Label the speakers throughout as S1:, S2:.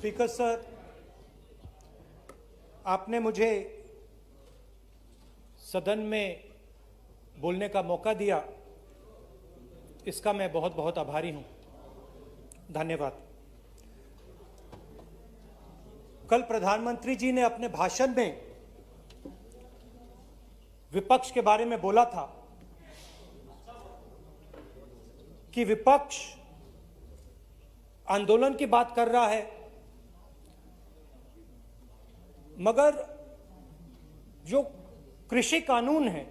S1: Speaker sir, आपने मुझे सदन में बोलने का मौका दिया, इसका मैं बहुत बहुत आभारी हूं। धन्यवाद। कल प्रधानमंत्री जी ने अपने भाषण में विपक्ष के बारे में बोला था कि विपक्ष आंदोलन की बात कर रहा है, मगर जो कृषि कानून है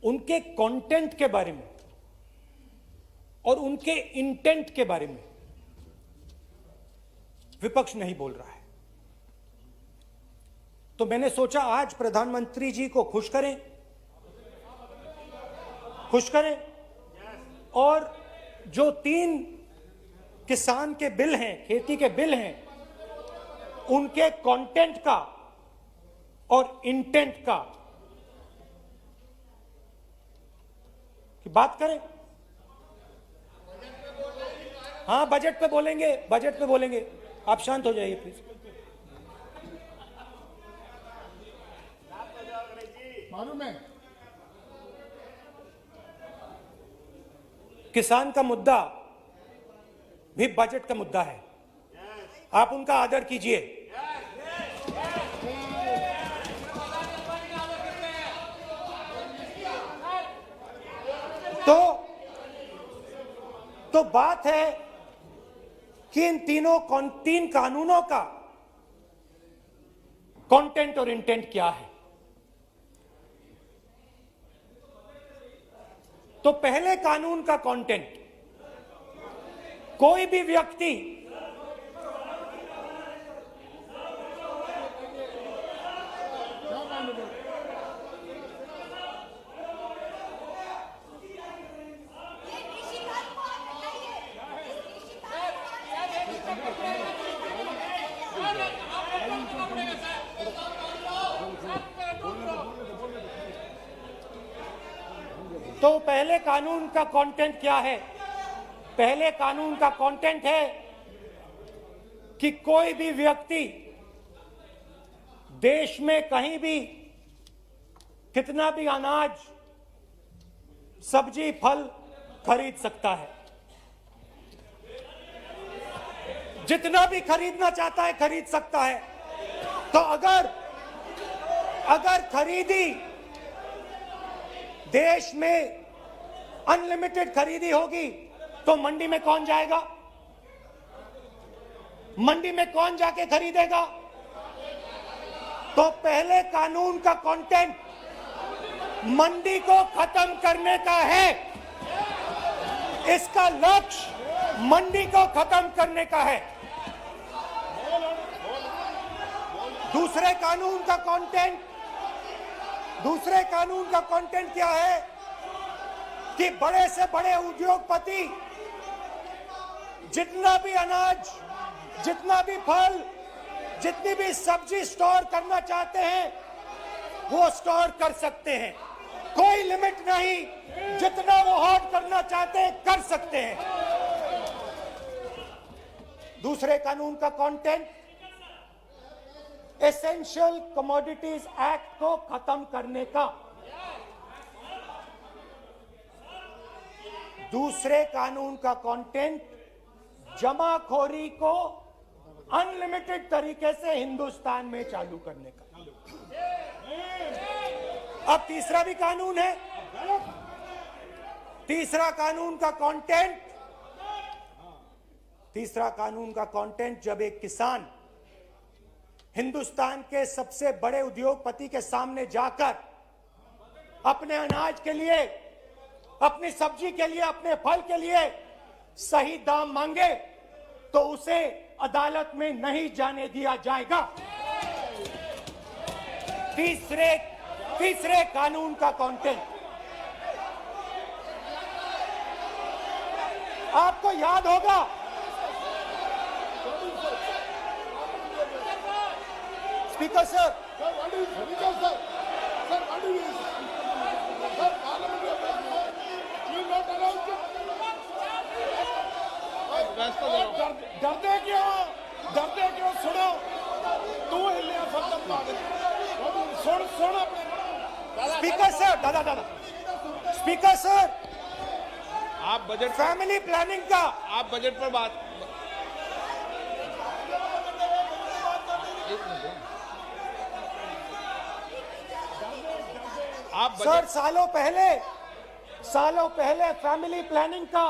S1: उनके कंटेंट के बारे में और उनके इंटेंट के बारे में विपक्ष नहीं बोल रहा है। तो मैंने सोचा आज प्रधानमंत्री जी को खुश करें और जो 3 किसान के बिल हैं, खेती के बिल हैं, उनके कंटेंट का और इंटेंट का की बात करें। हाँ, बजट पे बोलेंगे। आप शांत हो जाइए प्लीज।
S2: मालूम है
S1: किसान का मुद्दा भी बजट का मुद्दा है, आप उनका आदर कीजिए। तो बात है कि इन 3 कानूनों का कंटेंट और इंटेंट क्या है। तो पहले कानून का कंटेंट, कोई भी व्यक्ति तो पहले कानून का कंटेंट क्या है? पहले कानून का कंटेंट है कि कोई भी व्यक्ति देश में कहीं भी कितना भी अनाज, सब्जी, फल खरीद सकता है, जितना भी खरीदना चाहता है खरीद सकता है। तो अगर खरीदी देश में अनलिमिटेड खरीदी होगी तो मंडी में कौन जाएगा? मंडी में कौन जाके खरीदेगा? तो पहले कानून का कंटेंट मंडी को खत्म करने का है। इसका लक्ष्य मंडी को खत्म करने का है। दूसरे कानून का कंटेंट क्या है कि बड़े से बड़े उद्योगपति जितना भी अनाज, जितना भी फल, जितनी भी सब्जी स्टोर करना चाहते हैं वो स्टोर कर सकते हैं, कोई लिमिट नहीं, जितना वो होल्ड करना चाहते हैं कर सकते हैं। दूसरे कानून का कंटेंट एसेंशियल कमोडिटीज एक्ट को खत्म करने का। दूसरे कानून का कंटेंट जमाखोरी को अनलिमिटेड तरीके से हिंदुस्तान में चालू करने का। अब तीसरा भी कानून है। तीसरा कानून का कंटेंट जब एक किसान हिंदुस्तान के सबसे बड़े उद्योगपति के सामने जाकर अपने अनाज के लिए, अपनी सब्जी के लिए, अपने फल के लिए सही दाम मांगे तो उसे अदालत में नहीं जाने दिया जाएगा। तीसरे कानून का कंटेंट आपको याद होगा, स्पीकर सर,
S2: व्यवस्था दे रहा हूं।
S3: डरते क्यों? सुनो, तू हिलिया फक्त पागल। सुन अपने
S1: स्पीकर सर, दादा स्पीकर सर,
S2: आप बजट
S1: फैमिली प्लानिंग का
S2: आप बजट पर बात आप
S1: सर,
S2: बजट
S1: सालों पहले फैमिली प्लानिंग का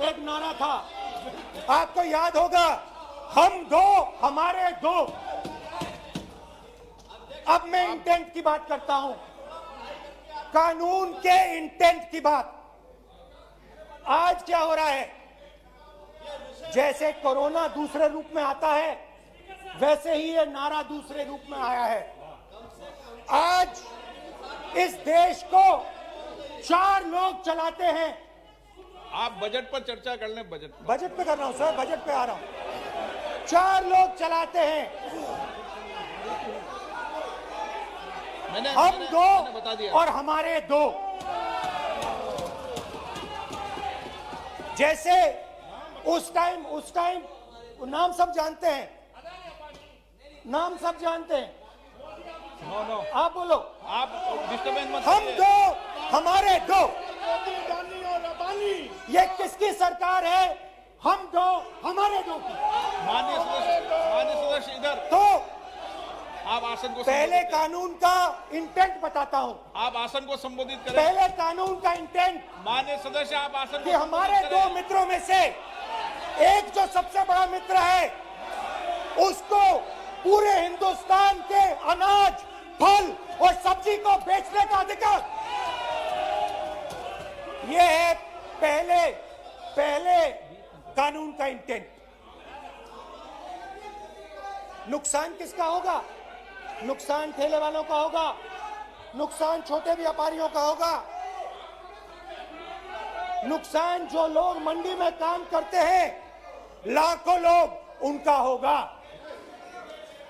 S1: एक नारा था, आपको याद होगा, हम दो हमारे दो। अब मैं इंटेंट की बात करता हूं, कानून के इंटेंट की बात। आज क्या हो रहा है, जैसे कोरोना दूसरे रूप में आता है, वैसे ही ये नारा दूसरे रूप में आया है। आज इस देश को 4 लोग चलाते हैं।
S2: आप बजट पर चर्चा कर लें।
S1: बजट पे कर रहा हूं सर, बजट पे आ रहा हूं। 4 लोग चलाते हैं, हम दो
S2: बता दिया।
S1: और हमारे दो। जैसे उस टाइम नाम सब जानते हैं, नाम सब जानते हैं।
S2: नो
S1: आप बोलो।
S2: आप डिस्टर्बेंस मत
S1: हम
S2: करिए।
S1: दो हमारे दो, ये किसकी सरकार है? हम दो हमारे दो की।
S2: माननीय सदस्य इधर।
S1: तो
S2: आप आसन को
S1: पहले
S2: संबोधित करें।
S1: कानून का इंटेंट बताता हूं।
S2: आप आसन को संबोधित करें।
S1: पहले कानून का इंटेंट
S2: माननीय सदस्य, आप आसन
S1: कि
S2: को
S1: हमारे
S2: संबोधित
S1: दो
S2: करें।
S1: मित्रों में से एक जो सबसे बड़ा मित्र है, उसको पूरे हिंदुस्तान के अनाज, फल और सब्जी को बेचने का अधिकार। यह है पहले कानून का इंटेंट। नुकसान किसका होगा? नुकसान ठेले वालों का होगा, नुकसान छोटे व्यापारियों का होगा, नुकसान जो लोग मंडी में काम करते हैं, लाखों लोग, उनका होगा।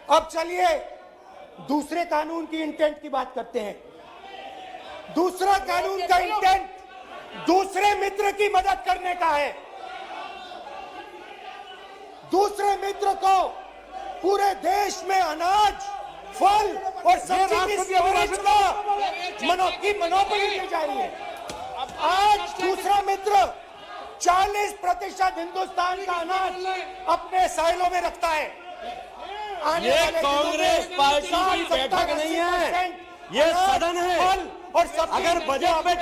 S1: अब चलिए दूसरे कानून की इंटेंट की बात करते हैं। दूसरा कानून का इंटेंट दूसरे मित्र की मदद करने का है। दूसरे मित्र को पूरे देश में अनाज, फल और सब्जी की स्टोरेज की मोनोपोली दी जा रही है। आज दूसरा मित्र 40% हिंदुस्तान का अनाज अपने साइलों में रखता है। आने
S4: ये
S1: वाले
S4: कांग्रेस
S1: दिनों में
S4: पार्टी की
S1: 60-70%
S4: बैठक नहीं है, ये सदन है।
S1: फल और सब्जी
S4: अगर बजट में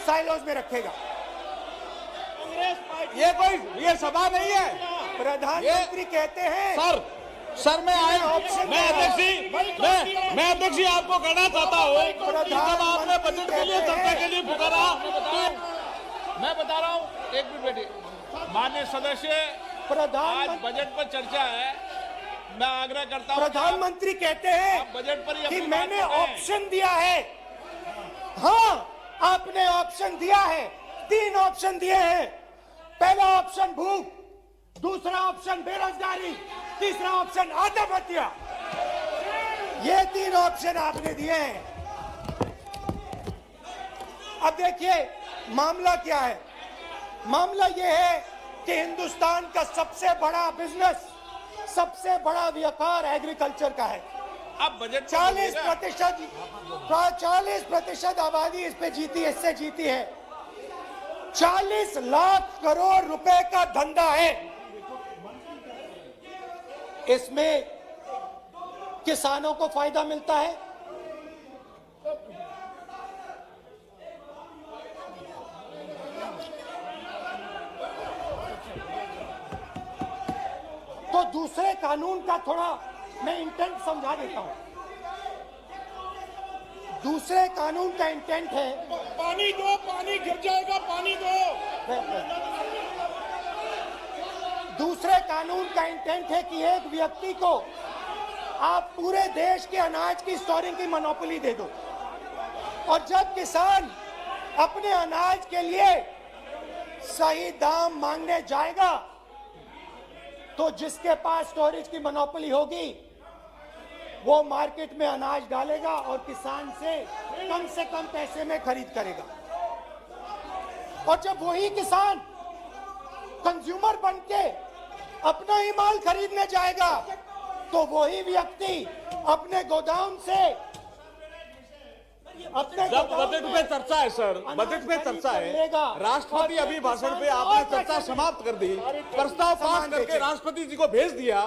S1: साइलोज में रखेगा।
S4: ये सभा नहीं है।
S1: प्रधानमंत्री कहते हैं
S4: सर मैं अध्यक्ष जी आपको कहना चाहता हूँ कि जब आपने बजट के लिए चर्चा के लिए पुकारा,
S2: मैं बता रहा हूँ, एक मिनट बैठिए। माननीय सदस्य, आज बजट पर चर्चा है, मैं आग्रह करता हूँ।
S1: प्रधानमंत्री कहते हैं
S2: बजट पर ही
S1: कि
S2: अपनी
S1: मैंने
S2: बात करें।
S1: ऑप्शन दिया है। हाँ, आपने ऑप्शन दिया है। 3 ऑप्शन दिए हैं। पहला ऑप्शन भूख, दूसरा ऑप्शन बेरोजगारी, तीसरा ऑप्शन आत्महत्या। ये 3 ऑप्शन आपने दिए हैं। अब देखिए मामला क्या है। मामला ये है कि हिंदुस्तान का सबसे बड़ा बिजनेस, सबसे बड़ा व्यापार एग्रीकल्चर का है।
S2: अब बजट
S1: 40% आबादी इस पे जीती है, इससे जीती है। 40 लाख करोड़ रुपए का धंधा है। इसमें किसानों को फायदा मिलता है, तो दूसरे कानून का थोड़ा मैं इंटेंट समझा देता हूं। दूसरे कानून का इंटेंट है,
S3: पानी दो, पानी गिर जाएगा, पानी दो।
S1: दूसरे कानून का इंटेंट है कि एक व्यक्ति को आप पूरे देश के अनाज की स्टोरिंग की मोनोपोली दे दो, और जब किसान अपने अनाज के लिए सही दाम मांगने जाएगा तो जिसके पास स्टोरेज की मोनोपोली होगी वो मार्केट में अनाज डालेगा और किसान से कम पैसे में खरीद करेगा। और जब वही किसान कंज्यूमर बन के अपना ही माल खरीदने जाएगा तो वही व्यक्ति अपने गोदाम से अपने
S4: जब
S1: गोदाम
S4: बजट
S1: में
S4: पे चर्चा है सर, बजट पे चर्चा है, राष्ट्रपति अभी भाषण पे आपने चर्चा समाप्त कर दी, प्रस्ताव पास करके राष्ट्रपति जी को भेज दिया,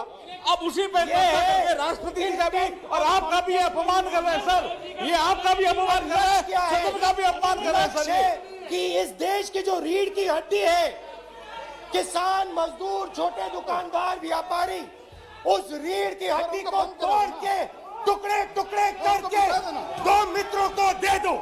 S4: अब उसी पे चर्चा करके राष्ट्रपति जी का भी और आपका भी अपमान कर रहे हैं सर, ये आपका भी अपमान कर रहे हैं, सदन का भी अपमान कर रहे हैं सर ये।
S1: कि इस देश की जो रीढ़ की हड्डी है, किसान, मजदूर, छोटे दुकानदार, व्यापारी, उस रीढ़ की हड्डी को तोड़ के टुकड़े टुकड़े करके दो मित्रों को दे दो।